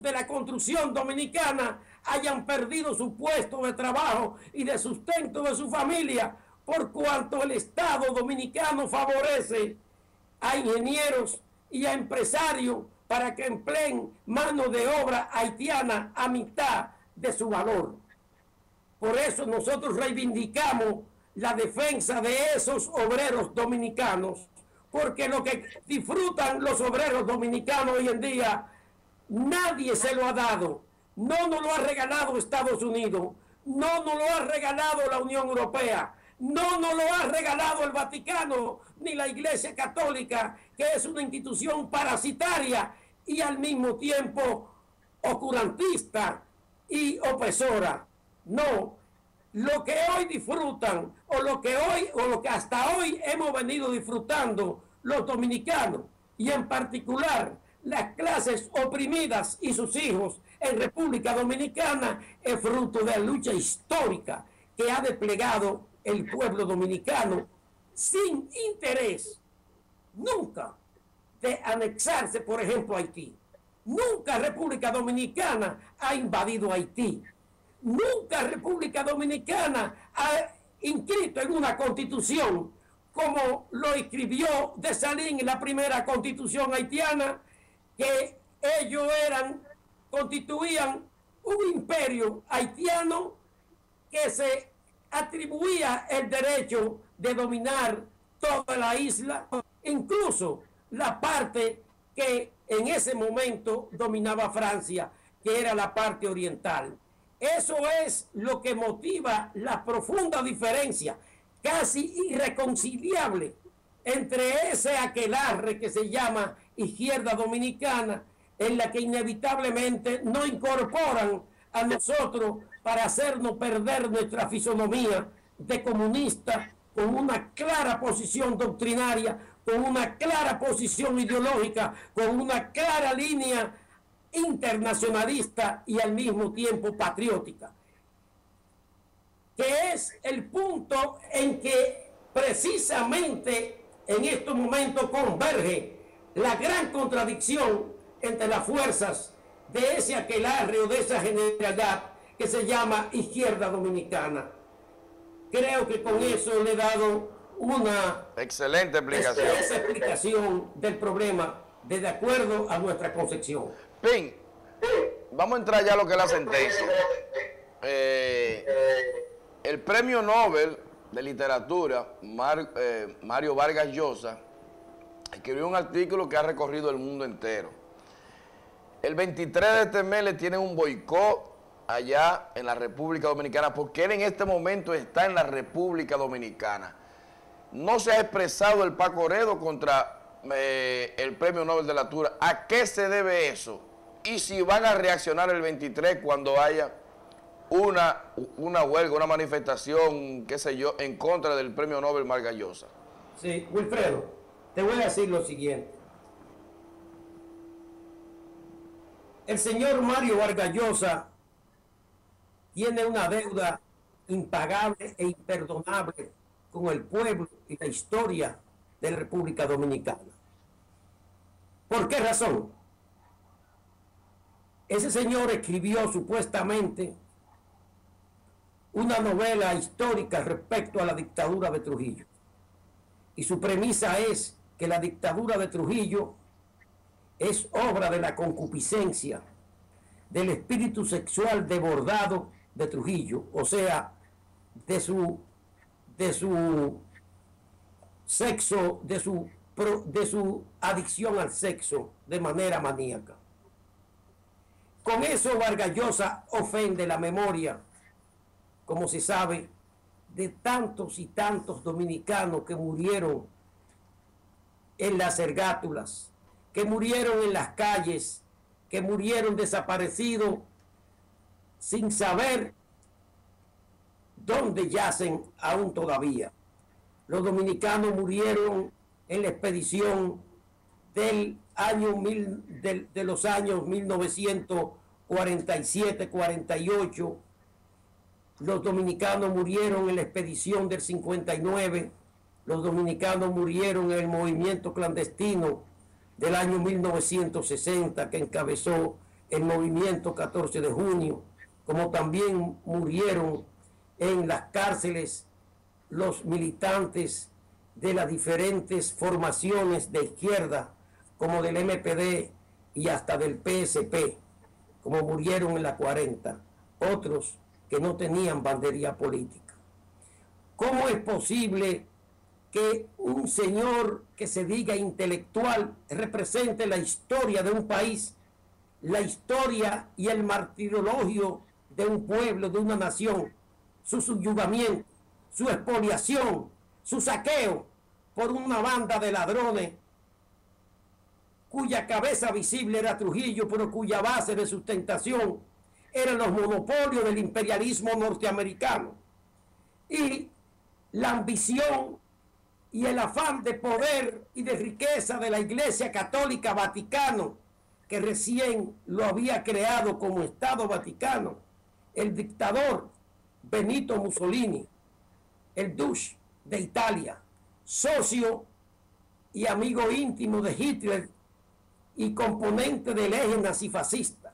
de la construcción dominicana hayan perdido su puesto de trabajo y de sustento de su familia, por cuanto el Estado dominicano favorece a ingenieros y a empresarios para que empleen mano de obra haitiana a mitad de su valor. Por eso nosotros reivindicamos la defensa de esos obreros dominicanos, porque lo que disfrutan los obreros dominicanos hoy en día, nadie se lo ha dado. No nos lo ha regalado Estados Unidos, no nos lo ha regalado la Unión Europea, no nos lo ha regalado el Vaticano ni la Iglesia Católica, que es una institución parasitaria y al mismo tiempo oscurantista y opresora. No, lo que hoy disfrutan o lo que hasta hoy hemos venido disfrutando los dominicanos, y en particular las clases oprimidas y sus hijos en República Dominicana, es fruto de la lucha histórica que ha desplegado el pueblo dominicano sin interés nunca de anexarse, por ejemplo, a Haití. Nunca República Dominicana ha invadido Haití. Nunca República Dominicana ha inscrito en una constitución, como lo escribió Dessalines en la primera constitución haitiana, que ellos constituían un imperio haitiano que se atribuía el derecho de dominar toda la isla, incluso la parte que en ese momento dominaba Francia, que era la parte oriental. Eso es lo que motiva la profunda diferencia, casi irreconciliable, entre ese aquelarre que se llama izquierda dominicana, en la que inevitablemente no incorporan a nosotros para hacernos perder nuestra fisonomía de comunista, con una clara posición doctrinaria, con una clara posición ideológica, con una clara línea internacionalista y al mismo tiempo patriótica, que es el punto en que precisamente en estos momentos converge la gran contradicción entre las fuerzas de ese aquelarre o de esa generalidad que se llama izquierda dominicana. Creo que con eso le he dado una excelente explicación, esa explicación del problema de acuerdo a nuestra concepción. Pin, vamos a entrar ya a lo que es la sentencia. El premio Nobel de Literatura, Mario Vargas Llosa, escribió un artículo que ha recorrido el mundo entero. El 23 de este mes le tienen un boicot allá en la República Dominicana, porque él en este momento está en la República Dominicana. No se ha expresado el Paco Oredo contra el premio Nobel de Literatura. ¿A qué se debe eso? Y si van a reaccionar el 23 cuando haya una huelga, una manifestación, qué sé yo, en contra del premio Nobel Vargas Llosa. Sí, Wilfredo, te voy a decir lo siguiente. El señor Mario Vargas Llosa tiene una deuda impagable e imperdonable con el pueblo y la historia de la República Dominicana. ¿Por qué razón? Ese señor escribió supuestamente una novela histórica respecto a la dictadura de Trujillo. Y su premisa es que la dictadura de Trujillo es obra de la concupiscencia, del espíritu sexual desbordado de Trujillo, o sea, de su sexo, de su adicción al sexo de manera maníaca. Con eso Vargas Llosa ofende la memoria, como se sabe, de tantos y tantos dominicanos que murieron en las ergátulas, que murieron en las calles, que murieron desaparecidos sin saber dónde yacen aún todavía. Los dominicanos murieron en la expedición de los años 1947-48. Los dominicanos murieron en la expedición del 59. Los dominicanos murieron en el movimiento clandestino del año 1960 que encabezó el movimiento 14 de junio, como también murieron en las cárceles los militantes de las diferentes formaciones de izquierda, como del MPD y hasta del PSP, como murieron en la 40, otros que no tenían bandería política. ¿Cómo es posible que un señor que se diga intelectual represente la historia de un país, la historia y el martirologio de un pueblo, de una nación, su subyugamiento, su expoliación, su saqueo por una banda de ladrones cuya cabeza visible era Trujillo, pero cuya base de sustentación eran los monopolios del imperialismo norteamericano, y la ambición y el afán de poder y de riqueza de la Iglesia Católica Vaticano, que recién lo había creado como Estado Vaticano, el dictador Benito Mussolini, el Duce de Italia, socio y amigo íntimo de Hitler y componente del eje nazifascista.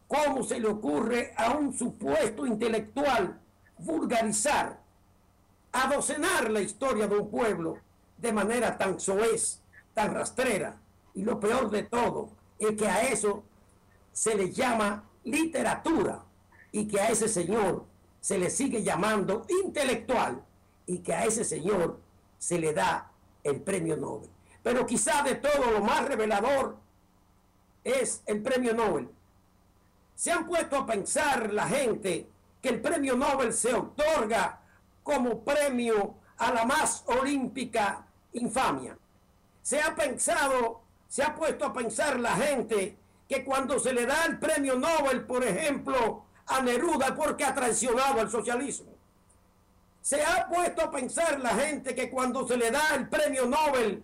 ¿Cómo se le ocurre a un supuesto intelectual vulgarizar, adocenar la historia de un pueblo de manera tan soez, tan rastrera? Y lo peor de todo es que a eso se le llama literatura, y que a ese señor se le sigue llamando intelectual, y que a ese señor se le da el premio Nobel. Pero quizá de todo lo más revelador es el premio Nobel. Se han puesto a pensar la gente que el premio Nobel se otorga como premio a la más olímpica infamia. Se ha puesto a pensar la gente que cuando se le da el premio Nobel, por ejemplo, a Neruda, porque ha traicionado al socialismo. Se ha puesto a pensar la gente que cuando se le da el premio Nobel,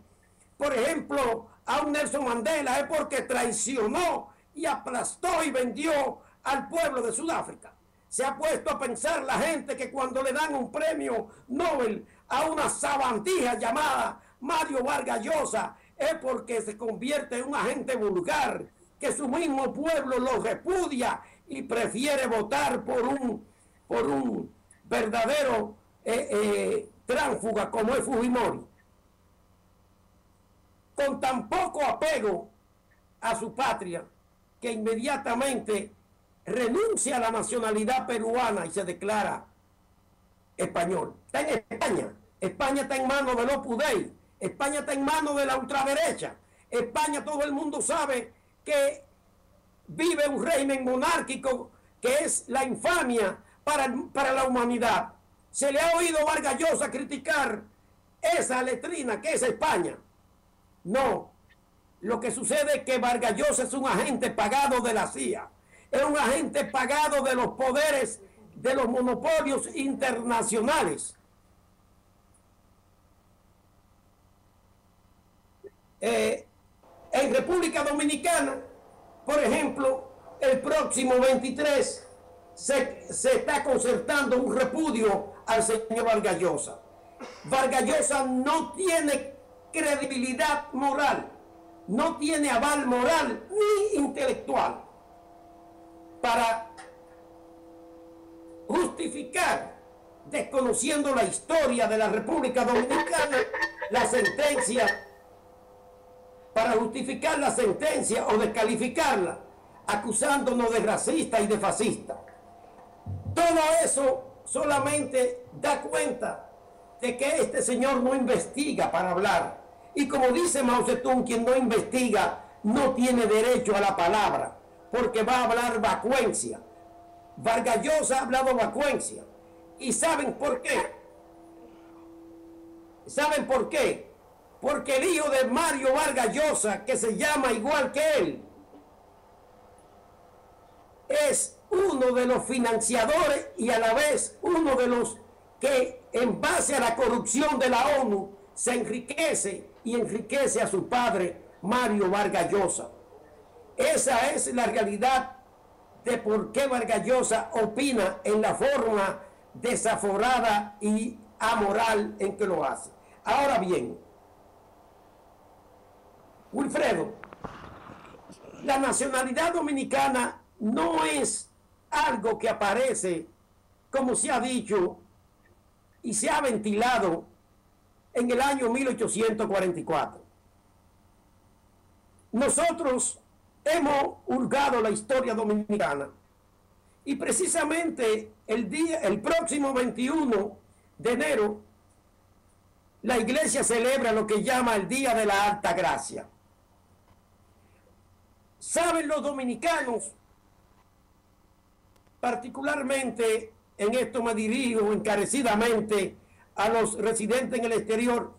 por ejemplo, a un Nelson Mandela, es porque traicionó y aplastó y vendió al pueblo de Sudáfrica. Se ha puesto a pensar la gente que cuando le dan un premio Nobel a una sabandija llamada Mario Vargas Llosa, es porque se convierte en un agente vulgar, que su mismo pueblo lo repudia y prefiere votar por un verdadero tránsfuga como es Fujimori. Con tan poco apego a su patria, que inmediatamente renuncia a la nacionalidad peruana y se declara español. Está en España. España está en manos del Opus Dei. España está en manos de la ultraderecha. España, todo el mundo sabe que vive un régimen monárquico que es la infamia para la humanidad. Se le ha oído a Vargas Llosa criticar esa letrina que es España. No, lo que sucede es que Vargas Llosa es un agente pagado de la CIA, es un agente pagado de los poderes, de los monopolios internacionales. En República Dominicana, por ejemplo, el próximo 23 se está concertando un repudio al señor Vargas Llosa. Vargas Llosa no tiene credibilidad moral, no tiene aval moral ni intelectual para justificar, desconociendo la historia de la República Dominicana, la sentencia, para justificar la sentencia o descalificarla, acusándonos de racista y de fascista. Todo eso solamente da cuenta de que este señor no investiga para hablar. Y como dice Mao Zedong, quien no investiga no tiene derecho a la palabra, porque va a hablar vacuencia. Vargas Llosa ha hablado vacuencia. ¿Y saben por qué? ¿Saben por qué? Porque el hijo de Mario Vargas Llosa, que se llama igual que él, es uno de los financiadores y a la vez uno de los que en base a la corrupción de la ONU se enriquece y enriquece a su padre Mario Vargas Llosa. Esa es la realidad de por qué Vargas Llosa opina en la forma desaforada y amoral en que lo hace. Ahora bien, Wilfredo, La nacionalidad dominicana no es algo que aparece, como se ha dicho y se ha ventilado en el año 1844. Nosotros hemos hurgado la historia dominicana y precisamente el próximo 21 de enero la iglesia celebra lo que llama el Día de la Alta Gracia. Saben los dominicanos, particularmente en esto me dirijo encarecidamente a los residentes en el exterior,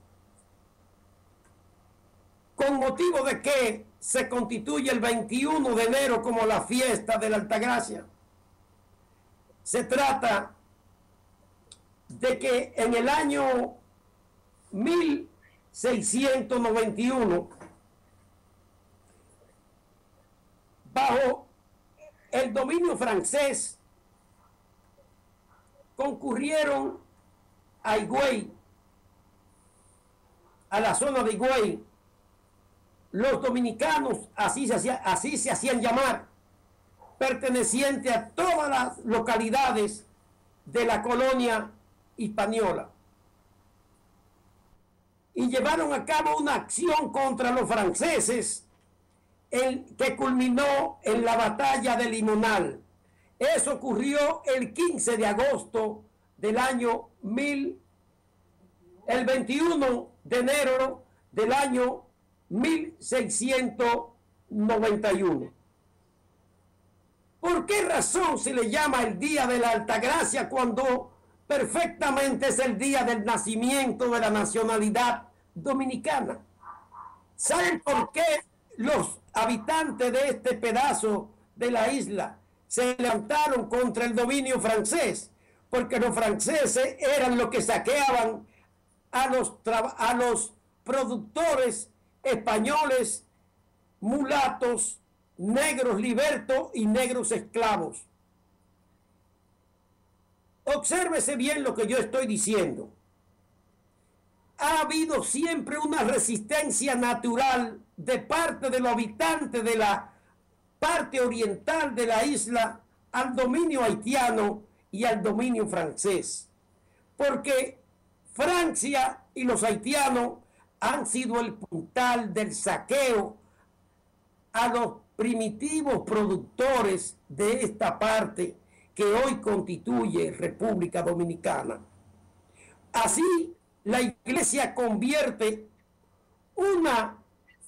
con motivo de que se constituye el 21 de enero como la fiesta de la Altagracia. Se trata de que en el año 1691, bajo el dominio francés, concurrieron a Higüey, a la zona de Higüey, los dominicanos, así se hacían llamar, pertenecientes a todas las localidades de la colonia española, y llevaron a cabo una acción contra los franceses que culminó en la batalla de Limonal. Eso ocurrió el 15 de agosto del año el 21 de enero del año 1691. ¿Por qué razón se le llama el Día de la Altagracia cuando perfectamente es el día del nacimiento de la nacionalidad dominicana? ¿Saben por qué los habitantes de este pedazo de la isla se levantaron contra el dominio francés? Porque los franceses eran los que saqueaban a los productores españoles, mulatos, negros libertos y negros esclavos. Obsérvese bien lo que yo estoy diciendo. Ha habido siempre una resistencia natural de parte de los habitantes de la parte oriental de la isla al dominio haitiano y al dominio francés, porque Francia y los haitianos han sido el puntal del saqueo a los primitivos productores de esta parte que hoy constituye República Dominicana. Así, la iglesia convierte una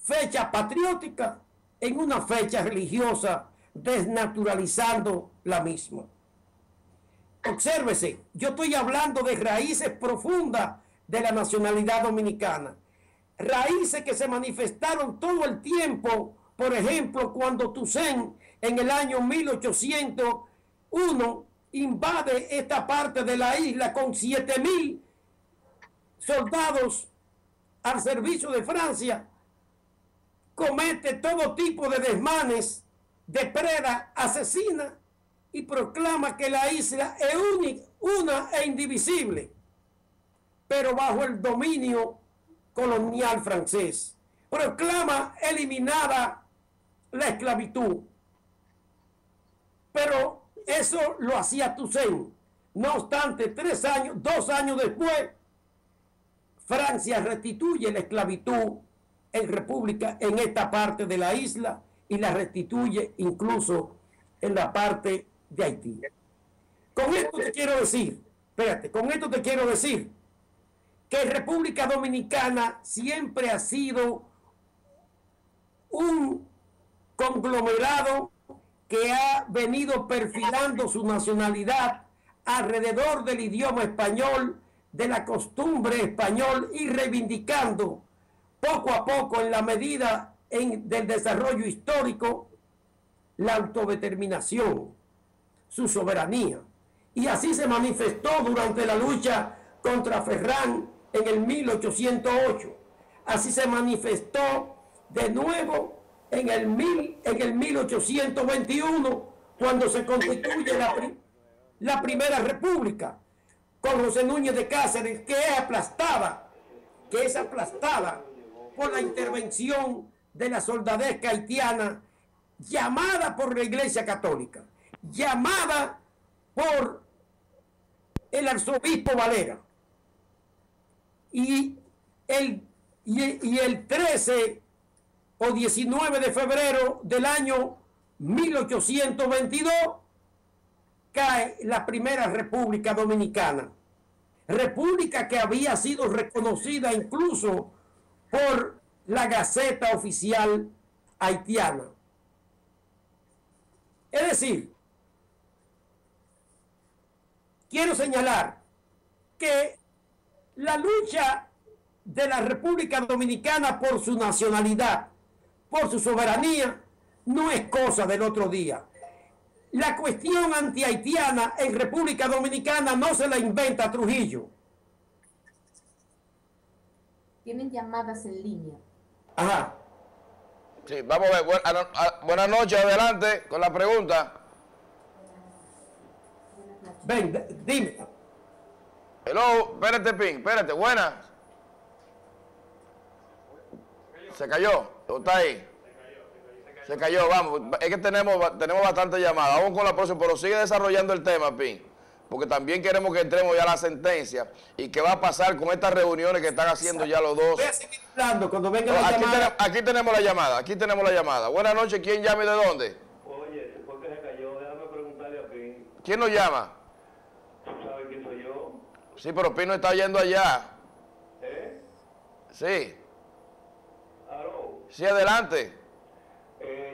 fecha patriótica en una fecha religiosa, desnaturalizando la misma. Obsérvese, yo estoy hablando de raíces profundas de la nacionalidad dominicana. Raíces que se manifestaron todo el tiempo. Por ejemplo, cuando Toussaint en el año 1801 invade esta parte de la isla con 7,000 soldados al servicio de Francia, comete todo tipo de desmanes, depreda, asesina y proclama que la isla es una e indivisible, pero bajo el dominio colonial francés. Proclama eliminada la esclavitud. Pero eso lo hacía Toussaint. No obstante, 2 años después, Francia restituye la esclavitud en república en esta parte de la isla y la restituye incluso en la parte de Haití. Con esto te quiero decir, que República Dominicana siempre ha sido un conglomerado que ha venido perfilando su nacionalidad alrededor del idioma español, de la costumbre español, y reivindicando poco a poco, en la medida del desarrollo histórico, la autodeterminación, su soberanía. Y así se manifestó durante la lucha contra Ferrán en el 1808. Así se manifestó de nuevo en el 1821, cuando se constituye la primera república, con José Núñez de Cáceres, que es aplastada por la intervención de la soldadesca haitiana llamada por la Iglesia Católica, llamada por el arzobispo Valera. Y el 13 o 19 de febrero del año 1822 cae la primera República Dominicana. República que había sido reconocida incluso por la Gaceta Oficial Haitiana. Es decir, quiero señalar que la lucha de la República Dominicana por su nacionalidad, por su soberanía, no es cosa del otro día. La cuestión anti-haitiana en República Dominicana no se la inventa Trujillo. Tienen llamadas en línea. Ajá. Sí, vamos a ver. Buenas noches, adelante con la pregunta. Ven, dime. Hello, espérate, Pin, espérate, buenas. ¿Se cayó? ¿O está ahí? Se cayó, vamos. Es que tenemos bastante llamadas. Vamos con la próxima, pero sigue desarrollando el tema, Pin. Porque también queremos que entremos ya a la sentencia y qué va a pasar con estas reuniones que están haciendo ya los dos. Voy a seguir hablando cuando venga la llamada. Aquí tenemos la llamada, Buenas noches, ¿quién llama y de dónde? Oye, ¿por qué se cayó? Déjame preguntarle a Pin. ¿Quién nos llama? ¿Tú sabes quién soy yo? Sí, pero Pin no está yendo allá. ¿Eh? Sí. ¿Aló? Sí, adelante.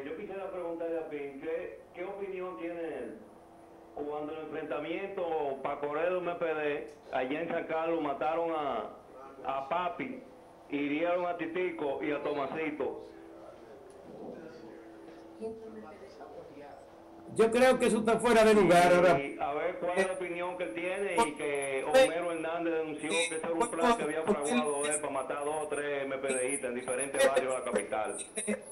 Yo quisiera preguntarle a Pin, ¿qué opinión tiene él? Cuando el enfrentamiento para correr el MPD, allá en San Carlos mataron a Papi, hirieron a Titico y a Tomasito. Yo creo que eso está fuera de lugar ahora. Y a ver cuál es la opinión que él tiene y que Homero Hernández denunció que ese era un plan que había fraguado él para matar a 2 o 3 MPDistas en diferentes barrios de la capital.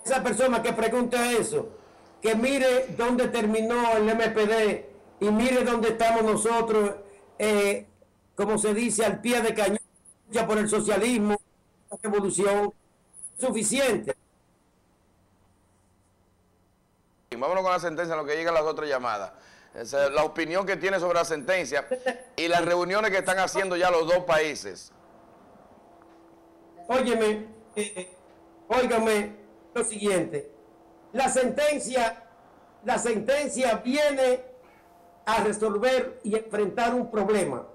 Esa persona que pregunta eso, que mire dónde terminó el MPD y mire dónde estamos nosotros, como se dice, al pie de cañón, ya por el socialismo, la revolución, suficiente. Vámonos con la sentencia en lo que llegan las otras llamadas. Esa es la opinión que tiene sobre la sentencia y las reuniones que están haciendo ya los dos países. Óyeme, óigame lo siguiente. La sentencia viene a resolver y enfrentar un problema,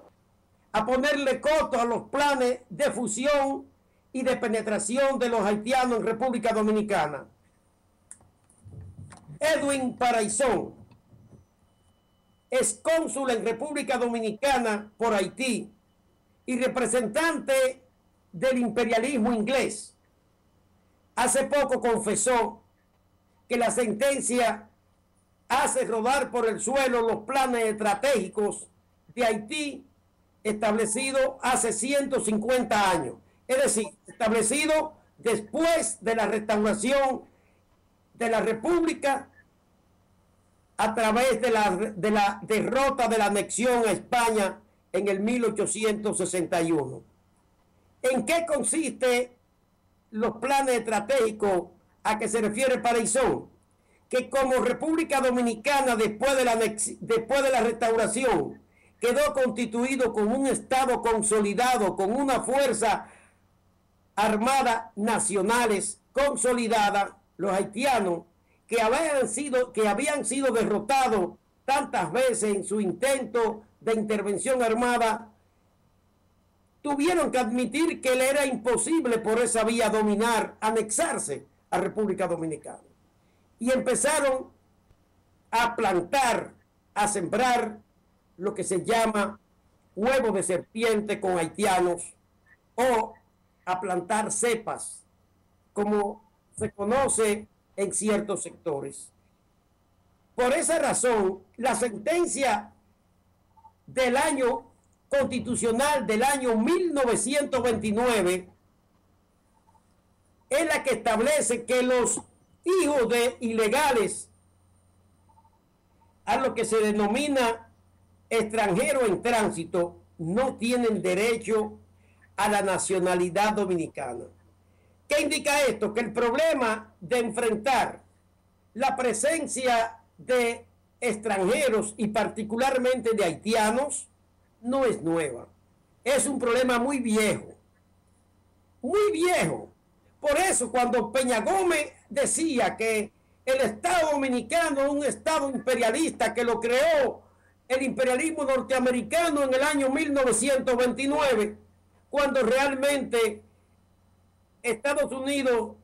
a ponerle coto a los planes de fusión y de penetración de los haitianos en República Dominicana. Edwin Paraizón, excónsul en República Dominicana por Haití y representante del imperialismo inglés, hace poco confesó que la sentencia hace rodar por el suelo los planes estratégicos de Haití establecidos hace 150 años, es decir, establecido después de la restauración de la República a través de la derrota de la anexión a España en el 1861. ¿En qué consiste los planes estratégicos a que se refiere Paraizón? Que como República Dominicana después de la restauración quedó constituido como un Estado consolidado, con una fuerza armada nacionales consolidada, los haitianos que habían sido derrotados tantas veces en su intento de intervención armada, tuvieron que admitir que le era imposible por esa vía dominar, anexarse a República Dominicana. Y empezaron a plantar, a sembrar lo que se llama huevo de serpiente con haitianos, o a plantar cepas, como se conoce en ciertos sectores. Por esa razón, la sentencia del año constitucional del año 1929 es la que establece que los hijos de ilegales, a lo que se denomina extranjero en tránsito, no tienen derecho a la nacionalidad dominicana. ¿Qué indica esto? Que el problema de enfrentar la presencia de extranjeros y particularmente de haitianos no es nueva. Es un problema muy viejo. Muy viejo. Por eso cuando Peña Gómez decía que el Estado Dominicano es un Estado imperialista que lo creó el imperialismo norteamericano en el año 1929, cuando realmente Estados Unidos,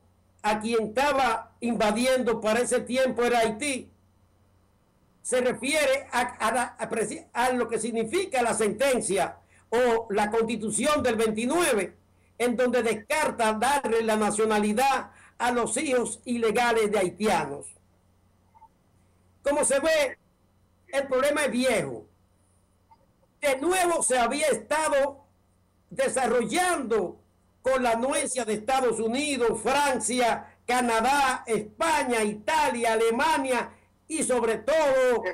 a quien estaba invadiendo para ese tiempo era Haití, se refiere a lo que significa la sentencia o la Constitución del 29, en donde descarta darle la nacionalidad a los hijos ilegales de haitianos. Como se ve, el problema es viejo. De nuevo se había estado desarrollando con la anuencia de Estados Unidos, Francia, Canadá, España, Italia, Alemania y sobre todo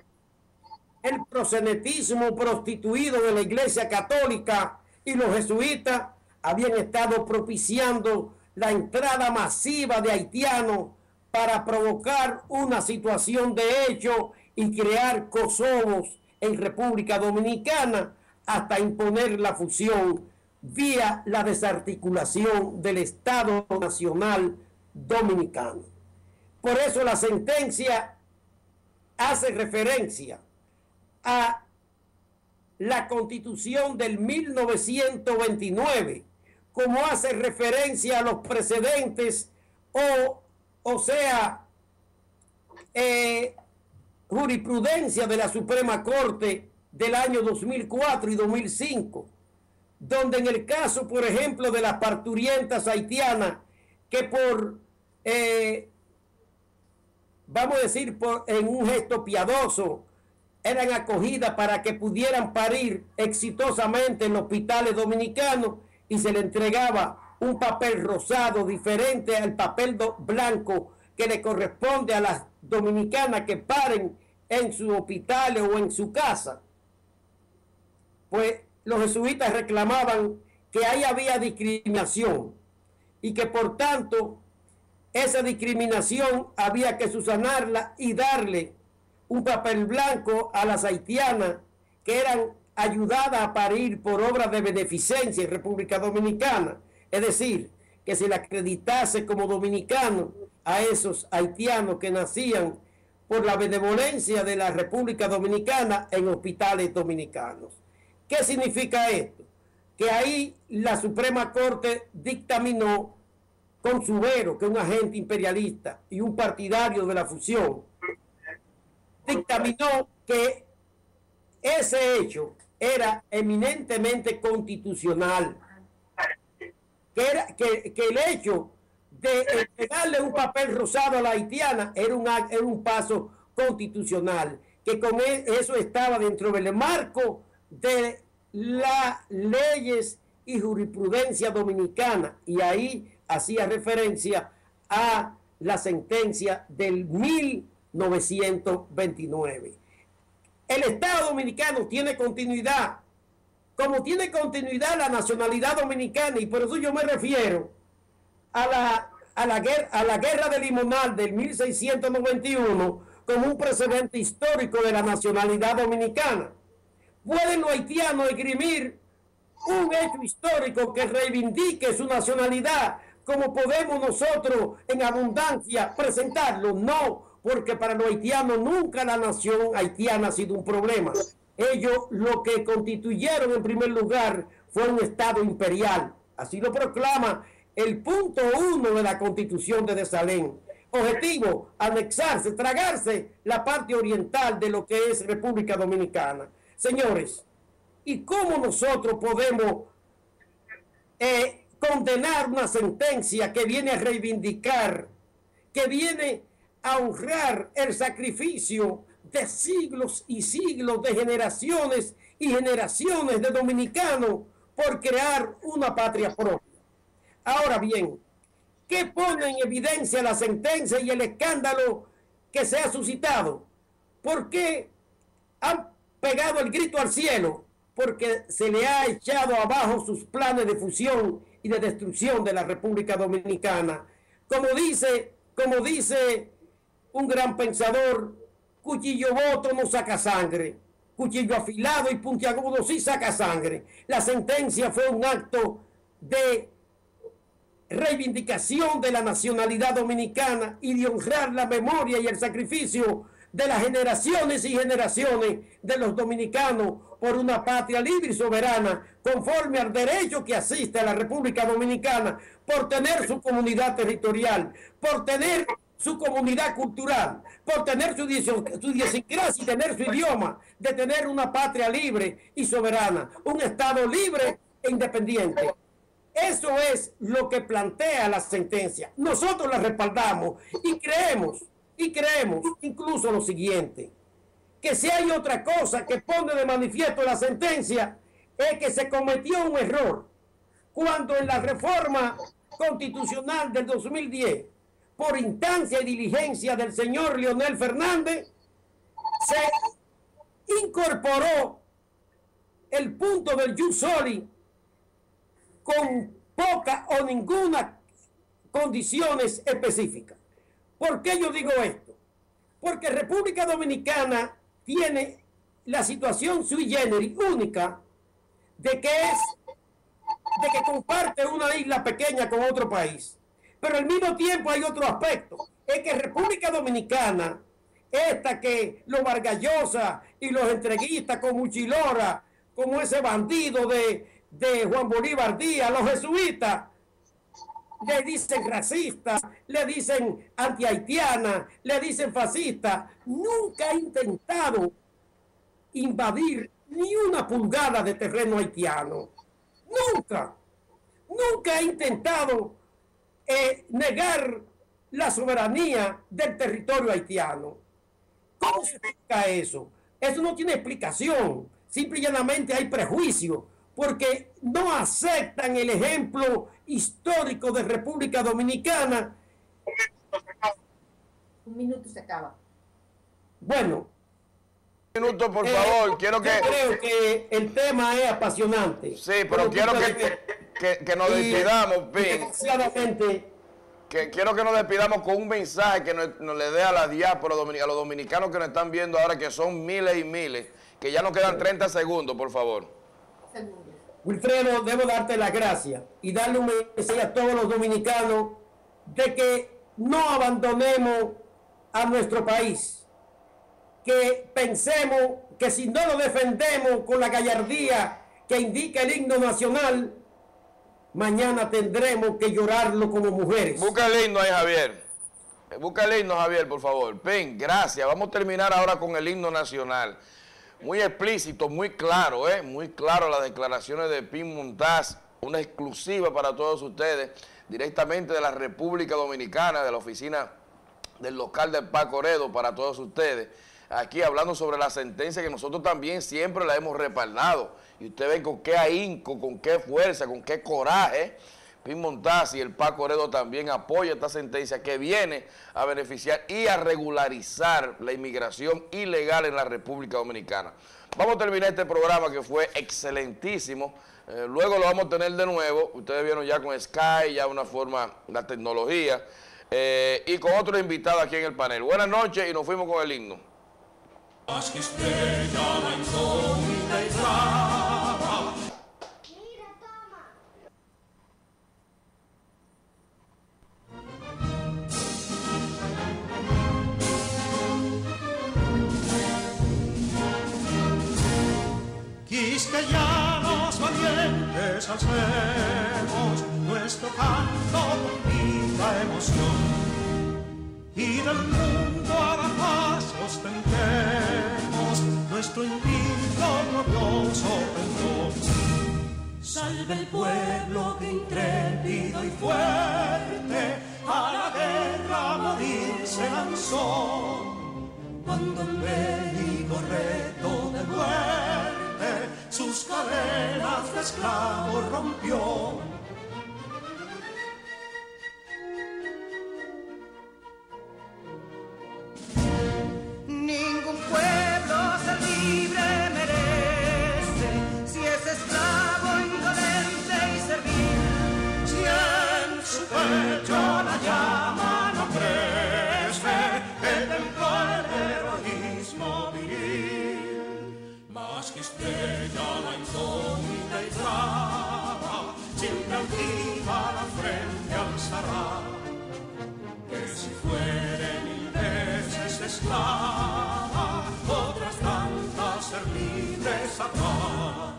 el proxenetismo prostituido de la Iglesia Católica y los jesuitas habían estado propiciando la entrada masiva de haitianos para provocar una situación de hecho y crear Kosovos en República Dominicana hasta imponer la fusión vía la desarticulación del Estado Nacional Dominicano. Por eso la sentencia hace referencia a la Constitución del 1929, como hace referencia a los precedentes o sea, jurisprudencia de la Suprema Corte del año 2004 y 2005, donde en el caso, por ejemplo, de las parturientas haitianas, que vamos a decir, en un gesto piadoso, eran acogidas para que pudieran parir exitosamente en los hospitales dominicanos y se le entregaba un papel rosado diferente al papel blanco que le corresponde a las dominicanas que paren en sus hospitales o en su casa. Pues los jesuitas reclamaban que ahí había discriminación y que por tanto esa discriminación había que subsanarla y darle un papel blanco a las haitianas que eran ayudadas a parir por obras de beneficencia en República Dominicana. Es decir, que se le acreditase como dominicano a esos haitianos que nacían por la benevolencia de la República Dominicana en hospitales dominicanos. ¿Qué significa esto? Que ahí la Suprema Corte dictaminó con Subero, que es un agente imperialista y un partidario de la fusión, dictaminó que ese hecho era eminentemente constitucional, que el hecho de entregarle un papel rosado a la haitiana era un paso constitucional, que con eso estaba dentro del marco de las leyes y jurisprudencia dominicana, y ahí hacía referencia a la sentencia del 1929. El Estado Dominicano tiene continuidad, como tiene continuidad la nacionalidad dominicana, y por eso yo me refiero a la guerra de Limonal del 1691 como un precedente histórico de la nacionalidad dominicana. ¿Pueden los haitianos esgrimir un hecho histórico que reivindique su nacionalidad como podemos nosotros en abundancia presentarlo? No, porque para los haitianos nunca la nación haitiana ha sido un problema. Ellos lo que constituyeron en primer lugar fue un Estado imperial. Así lo proclama el punto 1 de la Constitución de Desalén. Objetivo, anexarse, tragarse la parte oriental de lo que es República Dominicana. Señores, ¿y cómo nosotros podemos condenar una sentencia que viene a reivindicar, que viene a honrar el sacrificio de siglos y siglos de generaciones y generaciones de dominicanos por crear una patria propia? Ahora bien, ¿qué pone en evidencia la sentencia y el escándalo que se ha suscitado? ¿Por qué han pegado el grito al cielo? Porque se le ha echado abajo sus planes de fusión y de destrucción de la República Dominicana. Como dice un gran pensador, cuchillo boto no saca sangre, cuchillo afilado y puntiagudo sí saca sangre. La sentencia fue un acto de reivindicación de la nacionalidad dominicana y de honrar la memoria y el sacrificio de las generaciones y generaciones de los dominicanos por una patria libre y soberana, conforme al derecho que asiste a la República Dominicana, por tener su comunidad territorial, por tener su comunidad cultural, por tener su idiosincrasia y tener su idioma, de tener una patria libre y soberana, un Estado libre e independiente. Eso es lo que plantea la sentencia. Nosotros la respaldamos y creemos incluso lo siguiente, que si hay otra cosa que pone de manifiesto la sentencia, es que se cometió un error cuando en la reforma constitucional del 2010, por instancia y diligencia del señor Leonel Fernández, se incorporó el punto del jus soli con poca o ninguna condiciones específicas. ¿Por qué yo digo esto? Porque República Dominicana tiene la situación sui generis única de que comparte una isla pequeña con otro país. Pero al mismo tiempo hay otro aspecto, es que República Dominicana, esta que los Vargas Llosa y los entreguistas como Uchilora, como ese bandido de Juan Bolívar Díaz, los jesuitas, le dicen racista, le dicen antihaitiana, le dicen fascista, nunca ha intentado invadir ni una pulgada de terreno haitiano. Nunca ha intentado negar la soberanía del territorio haitiano. ¿Cómo se explica eso? Eso no tiene explicación. Simple y llanamente hay prejuicio, porque no aceptan el ejemplo histórico de República Dominicana. Un minuto se acaba. Bueno. Un minuto, por favor. Quiero que... Creo que el tema es apasionante. Sí, pero quiero que nos despidamos, Desgraciadamente. Quiero que nos despidamos con un mensaje que nos le dé a la diáspora, a los dominicanos que nos están viendo ahora, que son miles y miles, que ya nos quedan 30 segundos, por favor. Wilfredo, debo darte las gracias y darle un mensaje a todos los dominicanos de que no abandonemos a nuestro país, que pensemos que si no lo defendemos con la gallardía que indica el himno nacional, mañana tendremos que llorarlo como mujeres. Busca el himno ahí, Javier. Busca el himno, Javier, por favor. Ven, gracias. Vamos a terminar ahora con el himno nacional. Muy explícito, muy claro, muy claro las declaraciones de Pin Montaz, una exclusiva para todos ustedes, directamente de la República Dominicana, de la oficina del local de Paco Oredo, para todos ustedes, aquí hablando sobre la sentencia que nosotros también siempre la hemos respaldado, y ustedes ven con qué ahínco, con qué fuerza, con qué coraje, Pin Montaz y el Paco Oredo también apoya esta sentencia que viene a beneficiar y a regularizar la inmigración ilegal en la República Dominicana. Vamos a terminar este programa que fue excelentísimo. Luego lo vamos a tener de nuevo. Ustedes vieron ya con Sky, ya una forma, la tecnología, y con otro invitado aquí en el panel. Buenas noches y nos fuimos con el himno. Quisqueyanos valientes alcemos nuestro canto con viva emoción, y del mundo a la paz ostentemos nuestro invicto glorioso pendón. Salve el pueblo que intrépido y fuerte a la guerra a morir se lanzó, cuando el bélico reto de muerte sus cadenas de esclavos rompió. Ningún pueblo ser libre merece si es esclavo, indolente y servil. Si en su pecho la llama no crece, esclava, otras tantas ser libres habrá.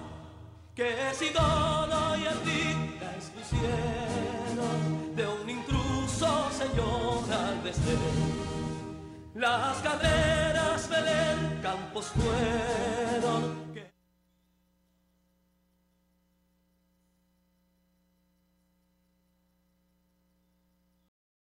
Que si Dono y Enrique la expusieron de un intruso señor al desdén. Las carreras Belén Campos fueron